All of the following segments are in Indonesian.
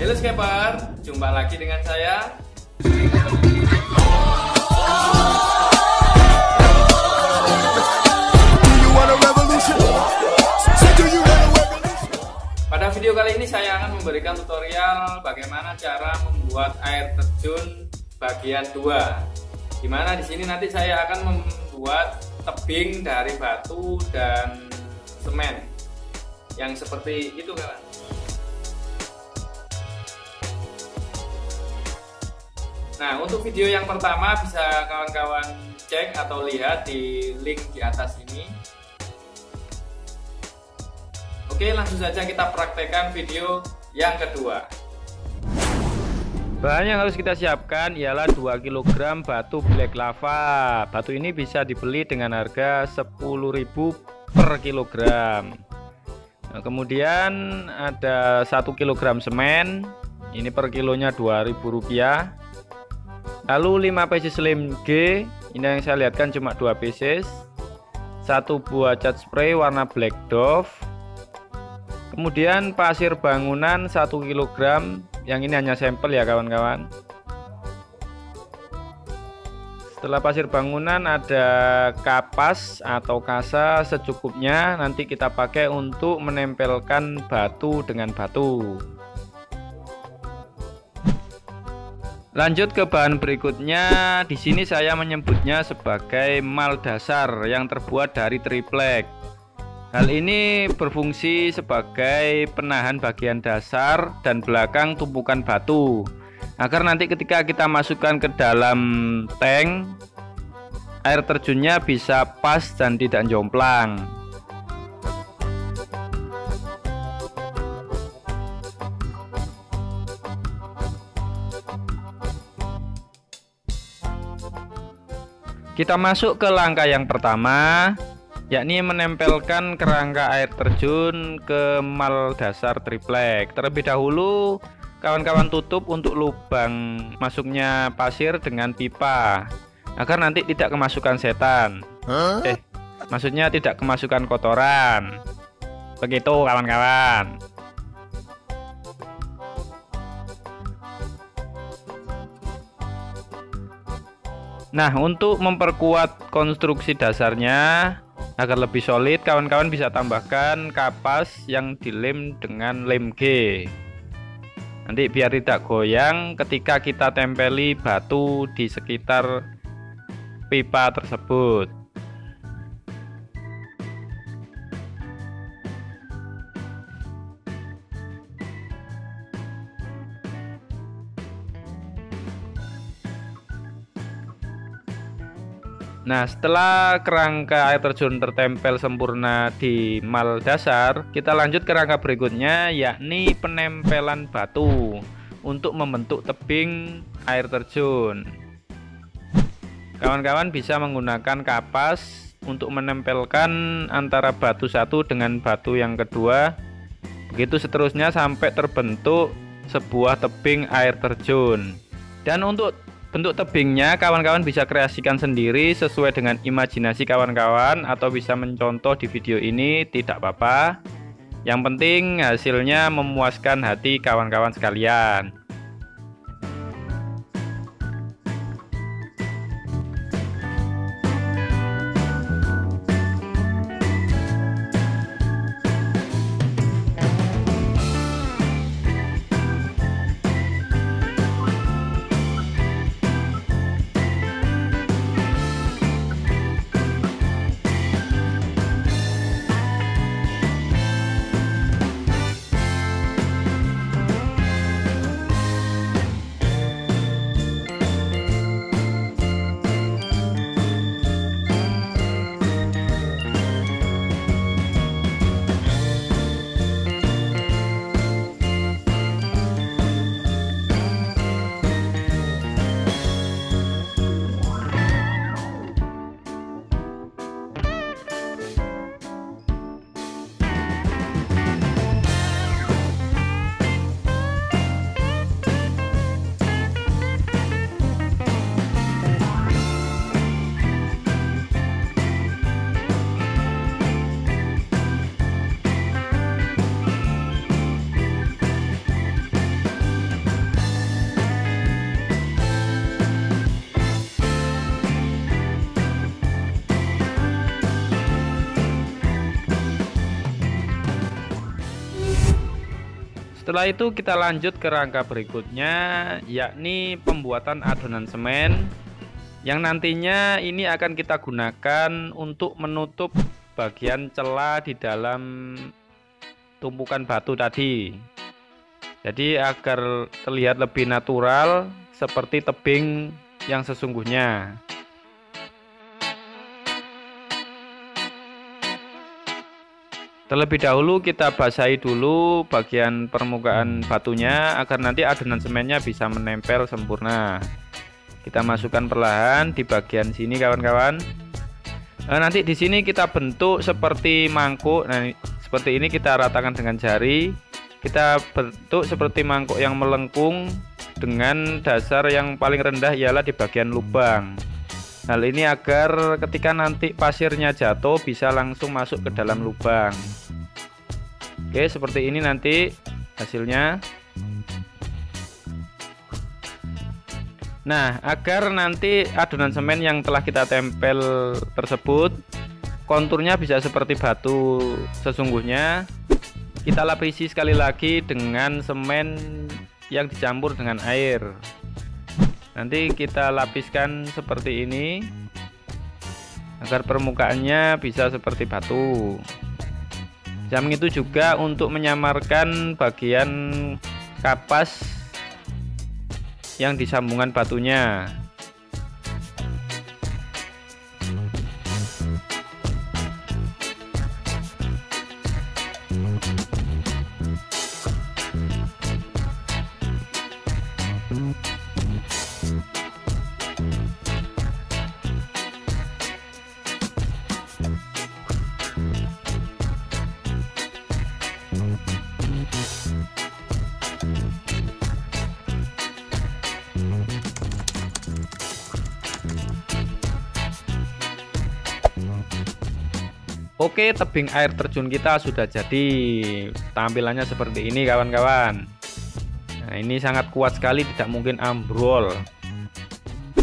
Halo Scaper, jumpa lagi dengan saya. Pada video kali ini saya akan memberikan tutorial bagaimana cara membuat air terjun bagian 2. Dimana di sini nanti saya akan membuat tebing dari batu dan semen yang seperti itu, kawan. Nah, untuk video yang pertama bisa kawan-kawan cek atau lihat di link di atas ini. Oke, langsung saja kita praktekkan video yang kedua. Bahan yang harus kita siapkan ialah 2 kg batu black lava. Batu ini bisa dibeli dengan harga 10.000 per kilogram. Nah, kemudian ada 1 kg semen. Ini per kilonya Rp2.000. Lalu 5 pieces lem G, ini yang saya lihatkan cuma 2 pieces. 1 buah cat spray warna black dove. Kemudian pasir bangunan 1 kg, yang ini hanya sampel ya kawan-kawan. Setelah pasir bangunan ada kapas atau kasa secukupnya, nanti kita pakai untuk menempelkan batu dengan batu. Lanjut ke bahan berikutnya. Di sini saya menyebutnya sebagai mal dasar yang terbuat dari triplek. Hal ini berfungsi sebagai penahan bagian dasar dan belakang tumpukan batu, agar nanti ketika kita masukkan ke dalam tank, air terjunnya bisa pas dan tidak jomplang. Kita masuk ke langkah yang pertama, yakni menempelkan kerangka air terjun ke mal dasar triplek. Terlebih dahulu kawan-kawan tutup untuk lubang masuknya pasir dengan pipa, agar nanti tidak kemasukan setan. Maksudnya tidak kemasukan kotoran. Begitu kawan-kawan. Nah, untuk memperkuat konstruksi dasarnya agar lebih solid, kawan-kawan bisa tambahkan kapas yang dilem dengan lem G. Nanti biar tidak goyang ketika kita tempeli batu di sekitar pipa tersebut. Nah, setelah kerangka air terjun tertempel sempurna di mal dasar, kita lanjut ke rangka berikutnya, yakni penempelan batu untuk membentuk tebing air terjun. Kawan-kawan bisa menggunakan kapas untuk menempelkan antara batu satu dengan batu yang kedua. Begitu seterusnya sampai terbentuk sebuah tebing air terjun. Dan untuk bentuk tebingnya kawan-kawan bisa kreasikan sendiri sesuai dengan imajinasi kawan-kawan, atau bisa mencontoh di video ini, tidak apa-apa. Yang penting hasilnya memuaskan hati kawan-kawan sekalian. Setelah itu kita lanjut ke rangka berikutnya, yakni pembuatan adonan semen yang nantinya ini akan kita gunakan untuk menutup bagian celah di dalam tumpukan batu tadi. Jadi agar terlihat lebih natural seperti tebing yang sesungguhnya. Terlebih dahulu kita basahi dulu bagian permukaan batunya agar nanti adonan semennya bisa menempel sempurna. Kita masukkan perlahan di bagian sini kawan-kawan. Nanti di sini kita bentuk seperti mangkuk. Nah, seperti ini kita ratakan dengan jari. Kita bentuk seperti mangkuk yang melengkung dengan dasar yang paling rendah ialah di bagian lubang. Hal ini agar ketika nanti pasirnya jatuh bisa langsung masuk ke dalam lubang. Oke, seperti ini nanti hasilnya. Nah, agar nanti adonan semen yang telah kita tempel tersebut konturnya bisa seperti batu sesungguhnya, kita lapisi sekali lagi dengan semen yang dicampur dengan air. Nanti kita lapiskan seperti ini agar permukaannya bisa seperti batu. Jam itu juga untuk menyamarkan bagian kapas yang disambungan batunya. Oke, tebing air terjun kita sudah jadi. Tampilannya seperti ini kawan-kawan. Nah, ini sangat kuat sekali, tidak mungkin ambrol.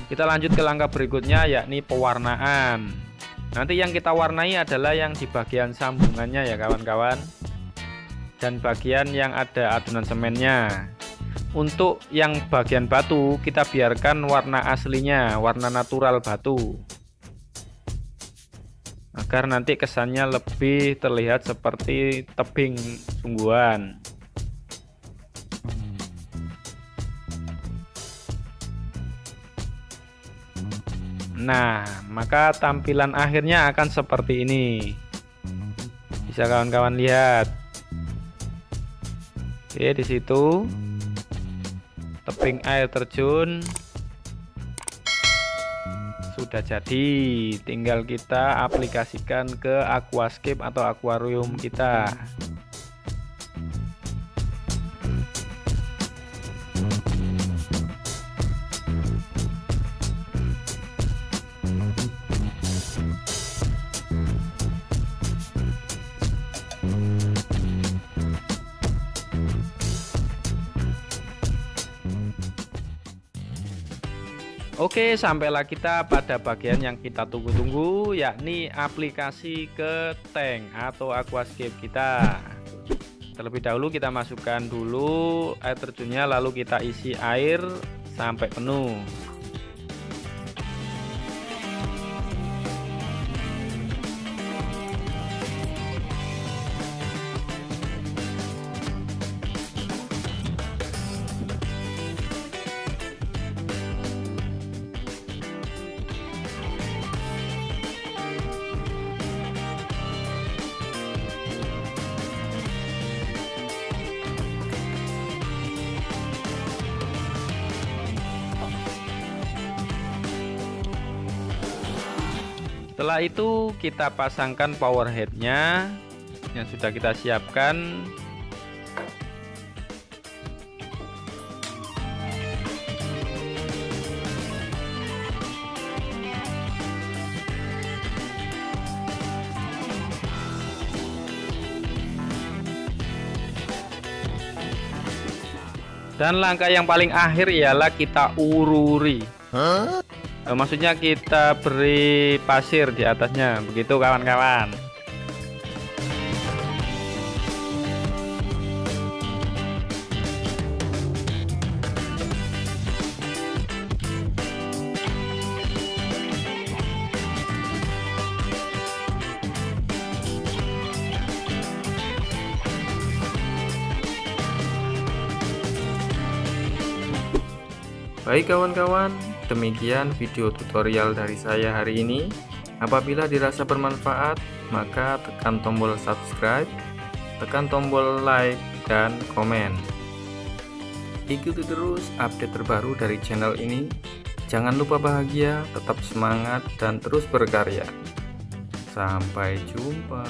Kita lanjut ke langkah berikutnya, yakni pewarnaan. Nanti yang kita warnai adalah yang di bagian sambungannya ya kawan-kawan, dan bagian yang ada adonan semennya. Untuk yang bagian batu kita biarkan warna aslinya, warna natural batu, agar nanti kesannya lebih terlihat seperti tebing sungguhan. Nah, maka tampilan akhirnya akan seperti ini. Bisa kawan-kawan lihat. Oke, di situ tebing air terjun sudah jadi, tinggal kita aplikasikan ke aquascape atau akuarium kita. Oke, sampailah kita pada bagian yang kita tunggu-tunggu, yakni aplikasi ke tank atau aquascape kita. Terlebih dahulu kita masukkan dulu air terjunnya, lalu kita isi air sampai penuh. Setelah itu kita pasangkan power headnya yang sudah kita siapkan. Dan langkah yang paling akhir ialah kita ururi. Maksudnya kita beri pasir di atasnya, begitu kawan-kawan. Baik kawan-kawan, demikian video tutorial dari saya hari ini. Apabila dirasa bermanfaat, maka tekan tombol subscribe, tekan tombol like, dan komen. Ikuti terus update terbaru dari channel ini. Jangan lupa bahagia, tetap semangat, dan terus berkarya. Sampai jumpa.